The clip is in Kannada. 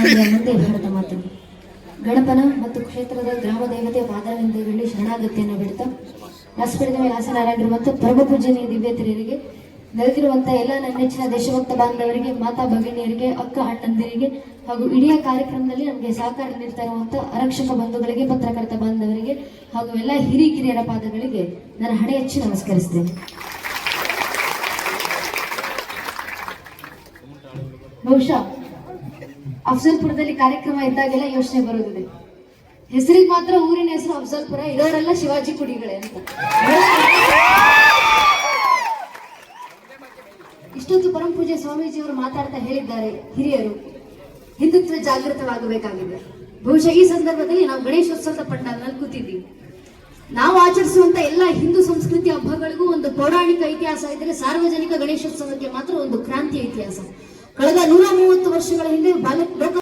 ಮುಂದೆ ಭಾರತ ಮಾತು ಗಣಪನ ಮತ್ತು ಕ್ಷೇತ್ರದ ಗ್ರಾಮ ದೇವತೆ ಪಾದವಿಂದಗಳಲ್ಲಿ ಶರಣಾಗತಿಯನ್ನು ಬಿಡ್ತಾ ರಾಷ್ಟ್ರಪತಿ ಮೇಲೆ ಆಸನರಾಗಿರುವ ಮತ್ತು ಪ್ರಭು ಪೂಜನೀಯ ದಿವ್ಯತಿಯರಿಗೆ ನೆರೆದಿರುವಂತಹ ಎಲ್ಲ ನನ್ನ ನೆಚ್ಚಿನ ದೇಶಭಕ್ತ ಬಾಂಧವರಿಗೆ, ಮಾತಾ ಭಗಿನಿಯರಿಗೆ, ಅಕ್ಕ ಅಣ್ಣಂದಿರಿಗೆ ಹಾಗೂ ಇಡೀ ಕಾರ್ಯಕ್ರಮದಲ್ಲಿ ನಮಗೆ ಸಹಕಾರ ನೀಡ್ತಾ ಇರುವಂತಹ ಆರಕ್ಷಕ ಬಂಧುಗಳಿಗೆ, ಪತ್ರಕರ್ತ ಬಾಂಧವರಿಗೆ ಹಾಗೂ ಎಲ್ಲ ಹಿರಿಕಿರಿಯರ ಪಾದಗಳಿಗೆ ನಾನು ಹಣೆ ಹಚ್ಚಿ ನಮಸ್ಕರಿಸ್ತೇನೆ. ಬಹುಶಃ ಅಫ್ಜಲ್ಪುರದಲ್ಲಿ ಕಾರ್ಯಕ್ರಮ ಇದ್ದಾಗೆಲ್ಲ ಯೋಚನೆ ಬರುತ್ತದೆ, ಹೆಸರಿಗೆ ಮಾತ್ರ ಊರಿನ ಹೆಸರು ಅಫ್ಜಲ್ಪುರ, ಇರೋರೆಲ್ಲ ಶಿವಾಜಿ ಕುಡಿಗಳೇ ಅಂತ. ಇಷ್ಟೊತ್ತು ಪರಮ ಪೂಜೆ ಸ್ವಾಮೀಜಿಯವರು ಮಾತಾಡ್ತಾ ಹೇಳಿದ್ದಾರೆ, ಹಿರಿಯರು ಹಿಂದುತ್ವ ಜಾಗೃತವಾಗಬೇಕಾಗಿದೆ. ಬಹುಶಃ ಈ ಸಂದರ್ಭದಲ್ಲಿ ನಾವು ಗಣೇಶೋತ್ಸವದ ಪಂಡಾಲ್ನಲ್ಲಿ ಕೂತಿದ್ದೀವಿ. ನಾವು ಆಚರಿಸುವಂತ ಎಲ್ಲ ಹಿಂದೂ ಸಂಸ್ಕೃತಿ ಹಬ್ಬಗಳಿಗೂ ಒಂದು ಪೌರಾಣಿಕ ಇತಿಹಾಸ ಇದ್ದರೆ ಸಾರ್ವಜನಿಕ ಗಣೇಶೋತ್ಸವಕ್ಕೆ ಮಾತ್ರ ಒಂದು ಕ್ರಾಂತಿಯ ಇತಿಹಾಸ. ಕಳೆದ 130 ವರ್ಷಗಳ ಹಿಂದೆ